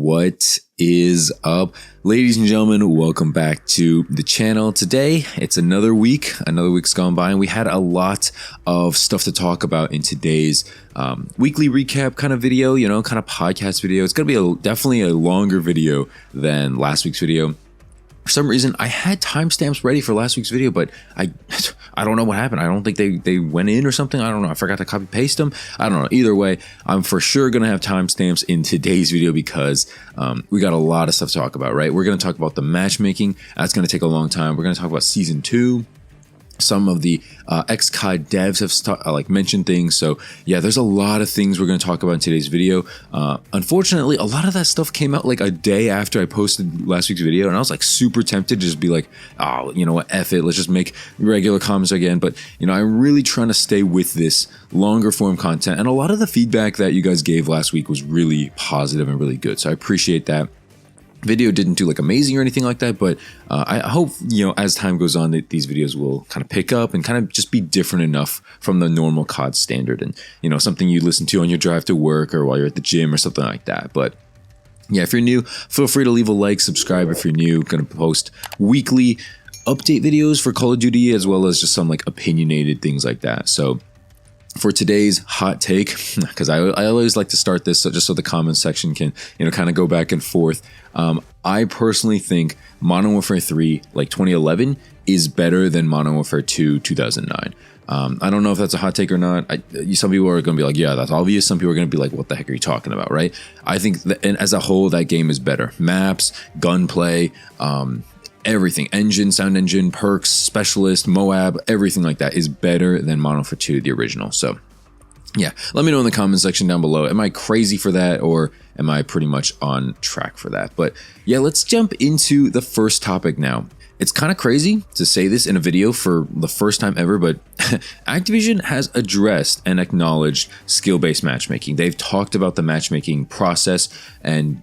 What is up, ladies and gentlemen? Welcome back to the channel. Today, it's another week's gone by, and we had a lot of stuff to talk about in today's weekly recap kind of video, kind of podcast video. It's going to be definitely a longer video than last week's video. For some reason, I had timestamps ready for last week's video, but I don't know what happened. I don't think they went in or something. I don't know. I forgot to copy paste them. I don't know. Either way, I'm for sure going to have timestamps in today's video because we got a lot of stuff to talk about, right? We're going to talk about the matchmaking. That's going to take a long time. We're going to talk about Season 2. Some of the xCOD devs have mentioned things. So yeah, there's a lot of things we're going to talk about in today's video. Unfortunately, a lot of that stuff came out like a day after I posted last week's video, and I was like super tempted to just be like, oh, you know what, F it, let's just make regular comments again. But I'm really trying to stay with this longer form content, and a lot of the feedback that you guys gave last week was really positive and really good. So I appreciate that. Video didn't do like amazing or anything like that, but I hope as time goes on that these videos will kind of pick up and kind of just be different enough from the normal COD standard, and something you listen to on your drive to work or while you're at the gym or something like that. But yeah, if you're new, feel free to leave a like, subscribe if you're new. Going to post weekly update videos for Call of Duty as well as just some like opinionated things like that. So for today's hot take, because I always like to start this just so the comment section can kind of go back and forth. I personally think Modern Warfare 3, like 2011, is better than Modern Warfare 2, 2009. I don't know if that's a hot take or not. Some people are going to be like, yeah, that's obvious. Some people are going to be like, what the heck are you talking about, right? I think that, and as a whole, that game is better. Maps, gunplay, everything, engine, sound engine, perks, specialist, Moab, everything like that is better than Modern Warfare 2, the original. So yeah, let me know in the comment section down below. Am I crazy for that, or am I pretty much on track for that? But yeah, let's jump into the first topic now. It's kind of crazy to say this in a video for the first time ever, but Activision has addressed and acknowledged skill-based matchmaking. They've talked about the matchmaking process, and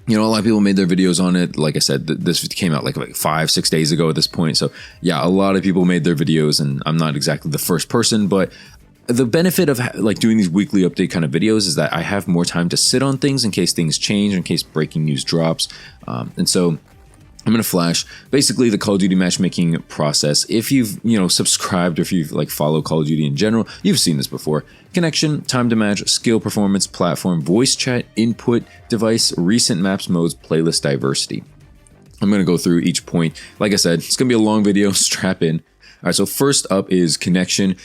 a lot of people made their videos on it. Like I said, this came out like 5-6 days ago at this point. So yeah, a lot of people made their videos, and I'm not exactly the first person, but the benefit of like doing these weekly update kind of videos is that I have more time to sit on things in case things change, in case breaking news drops. And so I'm going to flash basically the Call of Duty matchmaking process. If you've, subscribed, or if you've follow Call of Duty in general, you've seen this before. Connection, time to match, skill, performance, platform, voice chat, input, device, recent maps, modes, playlist diversity. I'm going to go through each point. Like I said, it's going to be a long video. Strap in. All right, so first up is connection.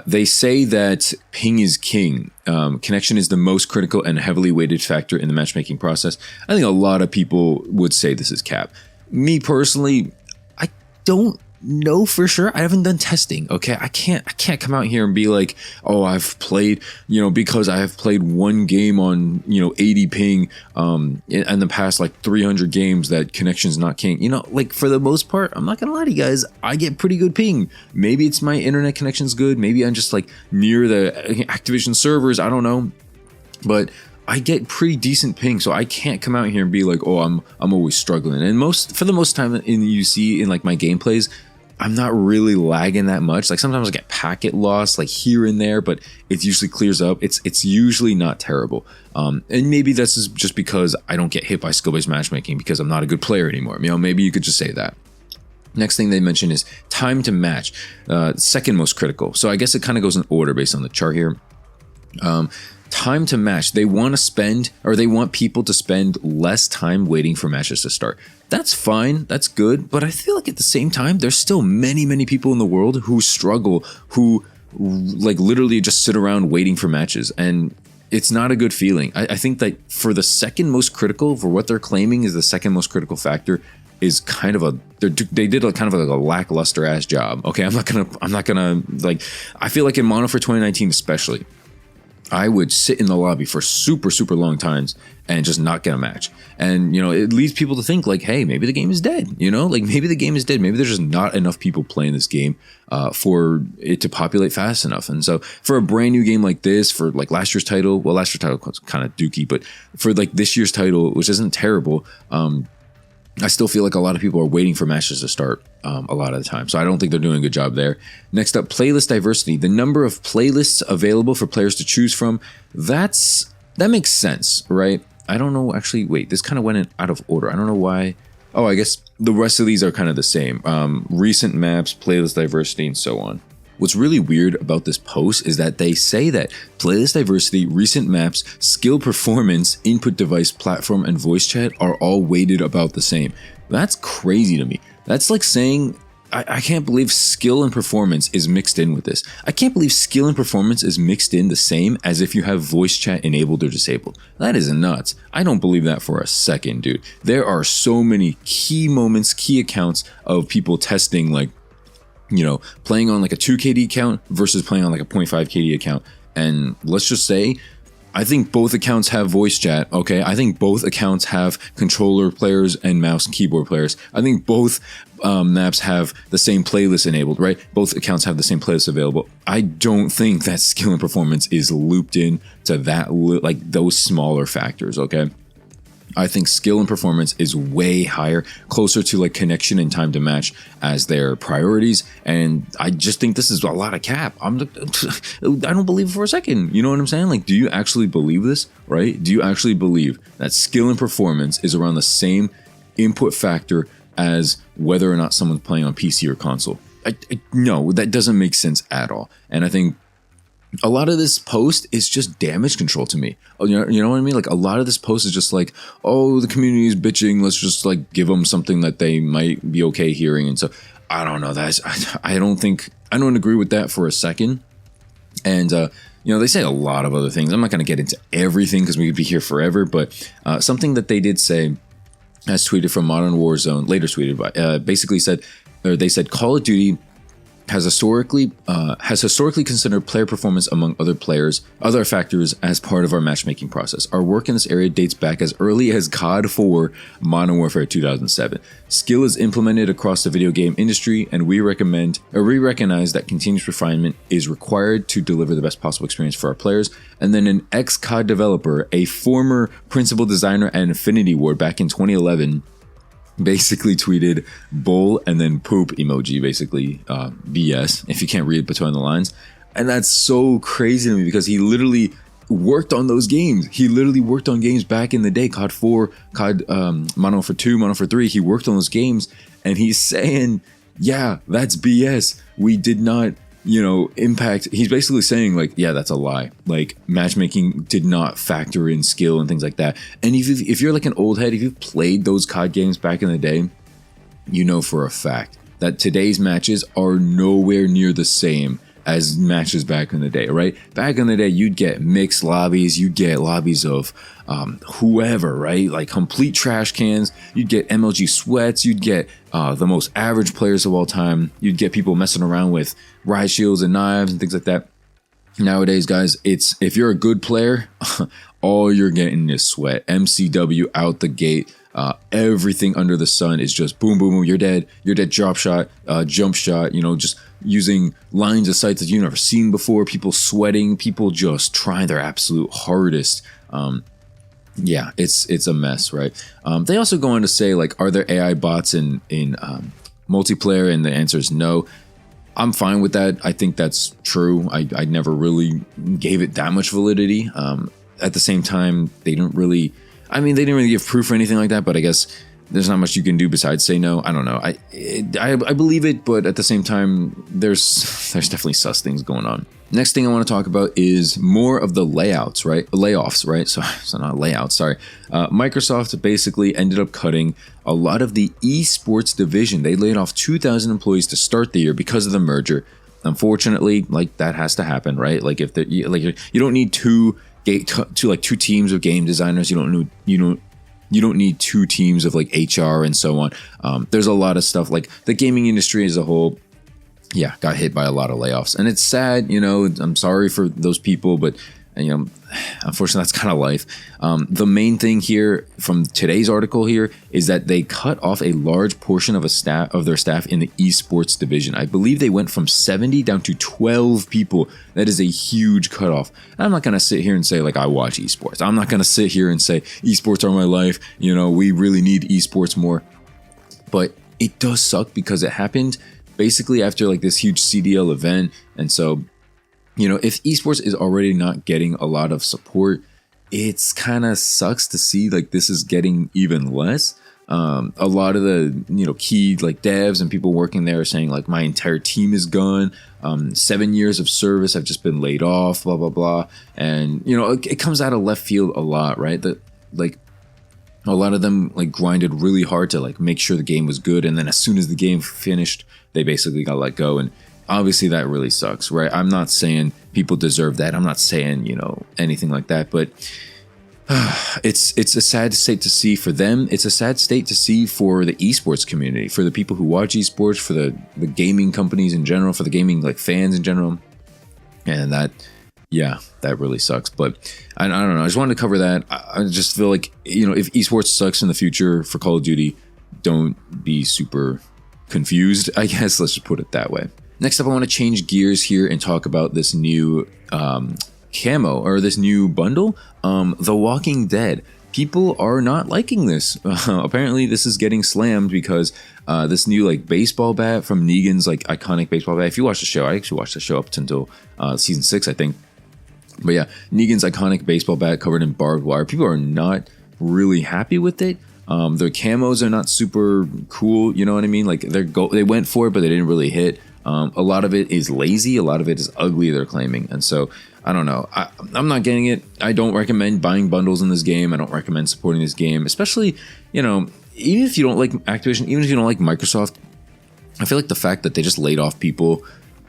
They say that ping is king. Connection is the most critical and heavily weighted factor in the matchmaking process. I think a lot of people would say this is cap. Me personally, I don't know for sure. I haven't done testing. Okay, I can't come out here and be like, oh, I've played, because I have played one game on 80 ping in the past 300 games that connection's not king. For the most part, I'm not gonna lie to you guys, I get pretty good ping. Maybe it's my internet connection's good. Maybe I'm just near the Activision servers. I don't know, but I get pretty decent ping, so I can't come out here and be like, oh, I'm always struggling. And for the most time you see in my gameplays, I'm not really lagging that much. Sometimes I get packet loss here and there, but it usually clears up. It's usually not terrible. And maybe that's just because I don't get hit by skill-based matchmaking because I'm not a good player anymore. Maybe you could just say that. Next thing they mention is time to match, second most critical. So I guess it kind of goes in order based on the chart here. Time to match. They want people to spend less time waiting for matches to start. That's fine. That's good. But I feel like at the same time, there's still many, many people in the world who struggle, who literally just sit around waiting for matches. And it's not a good feeling. I think that for the second most critical, for what they're claiming is the second most critical factor, is kind of they did a kind of a lackluster ass job. Okay, I'm not gonna I feel like in Modern Warfare 2019 especially, I would sit in the lobby for super, super long times and just not get a match. And, it leads people to think hey, maybe the game is dead, maybe the game is dead. Maybe there's just not enough people playing this game for it to populate fast enough. And so for a brand new game like this, for last year's title was kind of dookie, but for this year's title, which isn't terrible, I still feel like a lot of people are waiting for matches to start a lot of the time. So I don't think they're doing a good job there. Next up, playlist diversity. The number of playlists available for players to choose from. That makes sense, right? I don't know, actually, wait, this kind of went out of order. I don't know why. Oh, I guess the rest of these are kind of the same. Recent maps, playlist diversity, and so on. What's really weird about this post is that they say that playlist diversity, recent maps, skill performance, input device, platform, and voice chat are all weighted about the same. That's crazy to me. That's like saying, I can't believe skill and performance is mixed in with this. I can't believe skill and performance is mixed in the same as if you have voice chat enabled or disabled. That is nuts. I don't believe that for a second, dude. There are so many key moments, key accounts of people testing, like, you know, playing on like a 2 KD account versus playing on like a 0.5 KD account. And let's just say, I think both accounts have voice chat, okay? I think both accounts have controller players and mouse and keyboard players. I think both maps have the same playlist enabled, right? Both accounts have the same playlist available. I don't think that skill and performance is looped in to that, like those smaller factors, okay? I think skill and performance is way higher, closer to like connection and time to match as their priorities. And I just think this is a lot of cap. I don't believe it for a second. You know what I'm saying? Like, do you actually believe this, right? Do you actually believe that skill and performance is around the same input factor as whether or not someone's playing on PC or console? No, that doesn't make sense at all. And I think a lot of this post is just damage control to me. You know what I mean? Like, a lot of this post is just like, oh, the community is bitching. Let's just like give them something that they might be okay hearing. And so I don't know. I don't agree with that for a second. And, you know, they say a lot of other things. I'm not going to get into everything because we could be here forever. But something that they did say, as tweeted from Modern Warzone, later tweeted by, basically said, or they said, Call of Duty has historically considered player performance among other factors as part of our matchmaking process. Our work in this area dates back as early as COD 4 Modern Warfare 2007. Skill is implemented across the video game industry, and we recognize that continuous refinement is required to deliver the best possible experience for our players. And then an ex-COD developer, a former principal designer at Infinity Ward back in 2011, basically tweeted bull and then poop emoji, basically BS, if you can't read between the lines. And that's so crazy to me because he literally worked on those games. He literally worked on games back in the day, COD 4, COD Modern Warfare 2, Modern Warfare 3. He worked on those games, and he's saying, yeah, that's BS. We did not, you know, impact. He's basically saying, like, yeah, that's a lie. Like, matchmaking did not factor in skill and things like that. And if you're like an old head, if you've played those COD games back in the day, you know for a fact that today's matches are nowhere near the same as matches back in the day, right? Back in the day, you'd get mixed lobbies, you'd get lobbies of whoever, right? Like complete trash cans. You'd get MLG sweats. You'd get the most average players of all time. You'd get people messing around with riot shields and knives and things like that. Nowadays, guys, if you're a good player, all you're getting is sweat. MCW out the gate. Everything under the sun is just boom, boom, boom. You're dead. Drop shot, jump shot. You know, just using lines of sight that you've never seen before. People sweating. People just trying their absolute hardest. Yeah, it's a mess, right? They also go on to say, like, are there AI bots in multiplayer? And the answer is no. I'm fine with that. I think that's true. I never really gave it that much validity. At the same time, they didn't really give proof or anything like that, but I guess there's not much you can do besides say no. I don't know. I believe it, but at the same time, there's definitely sus things going on. Next thing I want to talk about is more of the layoffs, right? So not layouts, sorry. Microsoft basically ended up cutting a lot of the esports division. They laid off 2,000 employees to start the year because of the merger. Unfortunately, like, that has to happen, right? Like, if you don't need two teams of game designers. You don't need two teams of like HR and so on. There's a lot of stuff, like the gaming industry as a whole, yeah, got hit by a lot of layoffs, and it's sad. You know, I'm sorry for those people, but you know, unfortunately, that's kind of life. The main thing here from today's article here is that they cut off a large portion of their staff in the esports division. I believe they went from 70 down to 12 people. That is a huge cutoff. And I'm not going to sit here and say, like, I watch esports. I'm not going to sit here and say esports are my life. You know, we really need esports more. But it does suck because it happened basically after like this huge CDL event. And so, you know, if esports is already not getting a lot of support, it's kind of sucks to see like this is getting even less. A lot of the key like devs and people working there are saying like my entire team is gone. 7 years of service, I've just been laid off. Blah blah blah. And it comes out of left field a lot, right? That like a lot of them like grinded really hard to like make sure the game was good, and then as soon as the game finished, they basically got let go. And obviously that really sucks, right? I'm not saying people deserve that. I'm not saying anything like that, but. It's a sad state to see for them. It's a sad state to see for the esports community, for the people who watch esports, for the gaming companies in general, for the gaming like fans in general. And that really sucks. But I don't know. I just wanted to cover that. I just feel like, if esports sucks in the future for Call of Duty, don't be super confused, I guess. Let's just put it that way. Next up, I want to change gears here and talk about this new camo or this new bundle, The Walking Dead. People are not liking this. Apparently this is getting slammed because this new like baseball bat from Negan's like iconic baseball bat. If you watch the show, I actually watched the show up until season 6, I think. But yeah, Negan's iconic baseball bat covered in barbed wire. People are not really happy with it. Their camos are not super cool. You know what I mean? Like they went for it, but they didn't really hit. A lot of it is lazy. A lot of it is ugly, they're claiming. And so I don't know. I'm not getting it. I don't recommend buying bundles in this game. I don't recommend supporting this game, especially, even if you don't like Activision, even if you don't like Microsoft. I feel like the fact that they just laid off people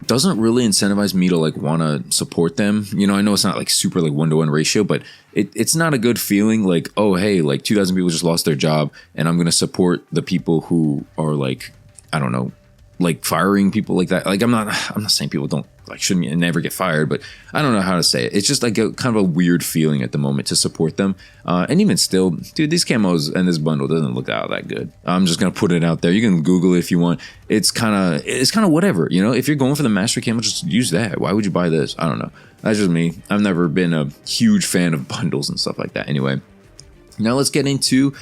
doesn't really incentivize me to like want to support them. I know it's not like super like 1-to-1 ratio, but it's not a good feeling like, oh, hey, like 2,000 people just lost their job and I'm going to support the people who are like, I don't know, like firing people like that. Like I'm not saying people don't like shouldn't never get fired, but I don't know how to say it. It's just like a kind of a weird feeling at the moment to support them. And even still, dude, these camos and this bundle doesn't look out that good. I'm just gonna put it out there. You can Google it if you want. It's kind of whatever. If you're going for the master camo, just use that. Why would you buy this? I don't know. That's just me. I've never been a huge fan of bundles and stuff like that. Anyway, now let's get into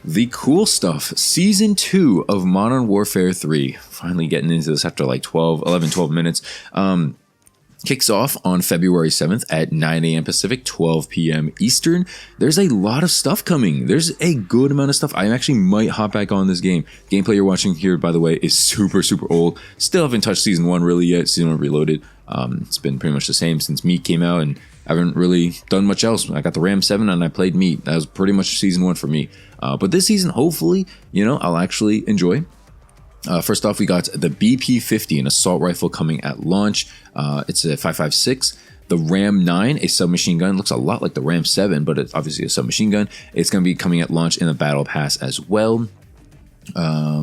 the cool stuff. Season 2 of Modern Warfare 3. Finally getting into this after like 12 minutes. Kicks off on February 7th at 9 a.m. Pacific, 12 p.m. Eastern. There's a lot of stuff coming. There's a good amount of stuff. I actually might hop back on this game. Gameplay you're watching here, by the way, is super, super old. Still haven't touched Season 1 really yet. Season 1 Reloaded. It's been pretty much the same since Meat came out, and I haven't really done much else. I got the Ram 7 and I played Meat. That was pretty much Season 1 for me. But this season, hopefully, I'll actually enjoy. First off, we got the BP-50, an assault rifle coming at launch. It's a 5.56. The Ram 9, a submachine gun. Looks a lot like the Ram 7, but it's obviously a submachine gun. It's going to be coming at launch in the Battle Pass as well.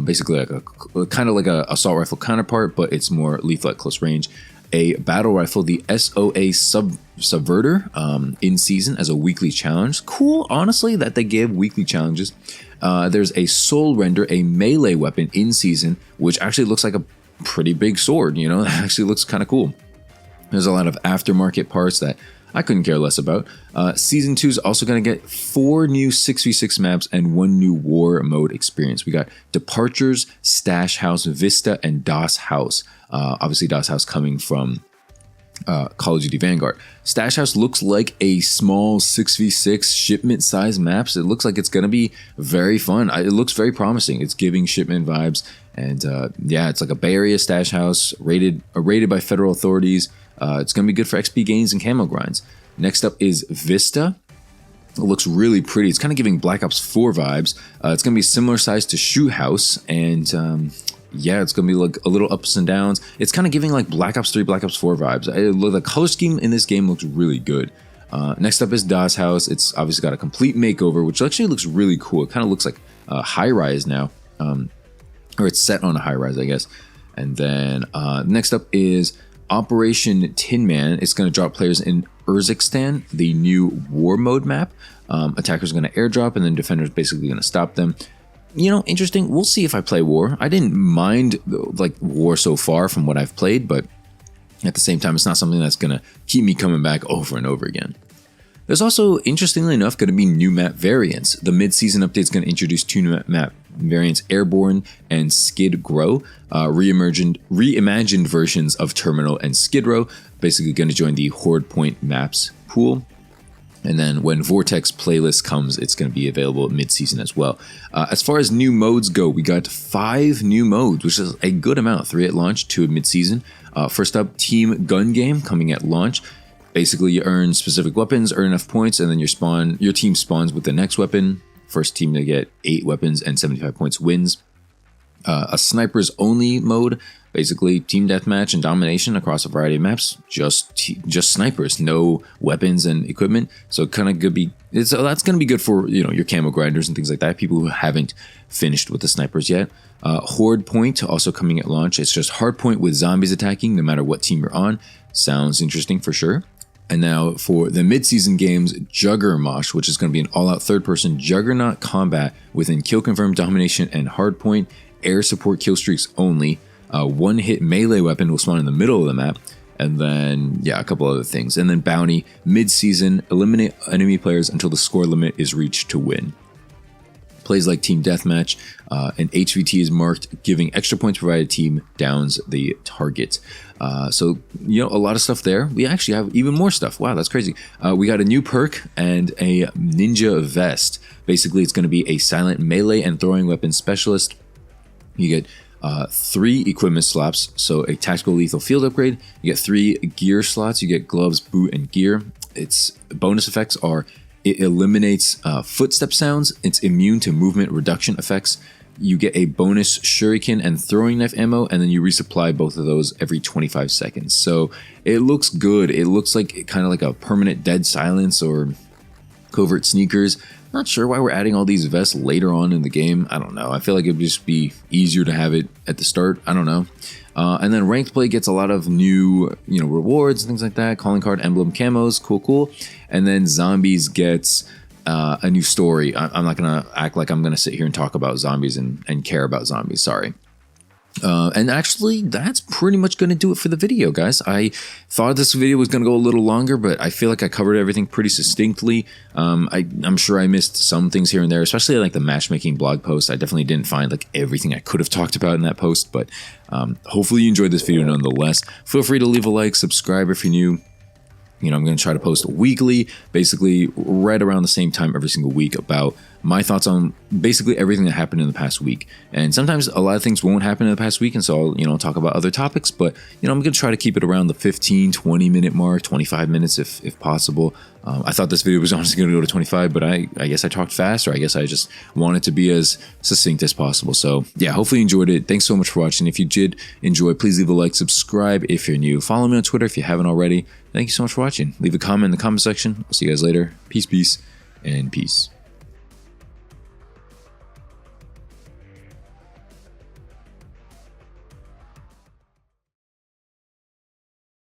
Basically, like a kind of like a assault rifle counterpart, but it's more lethal at close range. A battle rifle, the SOA Subverter, in season as a weekly challenge. Cool, honestly, that they give weekly challenges. There's a Soul Render, a melee weapon in season, which actually looks like a pretty big sword. It actually looks kind of cool. There's a lot of aftermarket parts that I couldn't care less about. Season 2 is also going to get 4 new 6v6 maps and 1 new war mode experience. We got Departures, Stash House, Vista, and DOS House. Obviously, DOS House coming from Call of Duty Vanguard. Stash House looks like a small 6v6 shipment size maps. It looks like it's going to be very fun. It looks very promising. It's giving shipment vibes. And it's like a Bay Area Stash House rated by federal authorities. It's going to be good for XP gains and camo grinds. Next up is Vista. It looks really pretty. It's kind of giving Black Ops 4 vibes. It's going to be similar size to Shoe House. And it's going to be like a little ups and downs. It's kind of giving like Black Ops 3, Black Ops 4 vibes. The color scheme in this game looks really good. Next up is DOS House. It's obviously got a complete makeover, which actually looks really cool. It kind of looks like a high-rise now. Or it's set on a high-rise, I guess. And then next up is Operation Tin Man. It's going to drop players in Urzikstan, the new war mode map. Attackers are going to airdrop, and then defenders basically going to stop them. Interesting. We'll see if I play war. I didn't mind like war so far from what I've played, but at the same time, it's not something that's going to keep me coming back over and over again. There's also, interestingly enough, going to be new map variants. The mid-season update is going to introduce 2 new map variants, Airborne and Skid Row, reimagined versions of Terminal and Skid Row, basically going to join the Horde Point maps pool. And then when Vortex playlist comes, it's going to be available mid-season as well. As far as new modes go, we got 5 new modes, which is a good amount. 3 at launch, 2 at mid-season. First up, Team Gun Game coming at launch. Basically, you earn specific weapons, earn enough points, and then your team spawns with the next weapon. First team to get 8 weapons and 75 points wins. A snipers only mode, basically team deathmatch and domination across a variety of maps. Just snipers, no weapons and equipment. So it kind of could be that's going to be good for your camo grinders and things like that. People who haven't finished with the snipers yet. Horde Point also coming at launch. It's just hard point with zombies attacking no matter what team you're on. Sounds interesting for sure. And now for the mid-season games, Juggermosh, which is going to be an all-out third-person juggernaut combat within kill confirm, domination, and hardpoint. Air support kill streaks only. One-hit melee weapon will spawn in the middle of the map. And then, a couple other things. And then Bounty, mid-season, eliminate enemy players until the score limit is reached to win. Plays like Team Deathmatch, and HVT is marked, giving extra points provided team downs the target. So, a lot of stuff there. We actually have even more stuff. Wow, that's crazy. We got a new perk and a ninja vest. Basically, it's going to be a silent melee and throwing weapon specialist. You get 3 equipment slots, so a tactical lethal field upgrade. You get 3 gear slots. You get gloves, boot, and gear. Its bonus effects are it eliminates footstep sounds. It's immune to movement reduction effects. You get a bonus shuriken and throwing knife ammo, and then you resupply both of those every 25 seconds. So it looks good. It looks like kind of like a permanent dead silence or covert sneakers. Not sure why we're adding all these vests later on in the game. I don't know. I feel like it would just be easier to have it at the start. I don't know. And then ranked play gets a lot of new, rewards and things like that. Calling card emblem camos, cool. And then zombies gets a new story. I'm not gonna act like I'm gonna sit here and talk about zombies and care about zombies. Sorry. And actually, that's pretty much going to do it for the video, guys. I thought this video was going to go a little longer, but I feel like I covered everything pretty succinctly. I'm sure I missed some things here and there, especially like the matchmaking blog post. I definitely didn't find like everything I could have talked about in that post, but hopefully you enjoyed this video nonetheless. Feel free to leave a like, subscribe if you're new. I'm going to try to post weekly, basically right around the same time every single week about my thoughts on basically everything that happened in the past week. And sometimes a lot of things won't happen in the past week, and so I'll, talk about other topics, but, I'm going to try to keep it around the 15, 20 minute mark, 25 minutes if possible. I thought this video was honestly going to go to 25, but I guess I talked fast, or I guess I just wanted to be as succinct as possible. So yeah, hopefully you enjoyed it. Thanks so much for watching. If you did enjoy, please leave a like, subscribe if you're new. Follow me on Twitter if you haven't already. Thank you so much for watching. Leave a comment in the comment section. I'll see you guys later. Peace, and peace.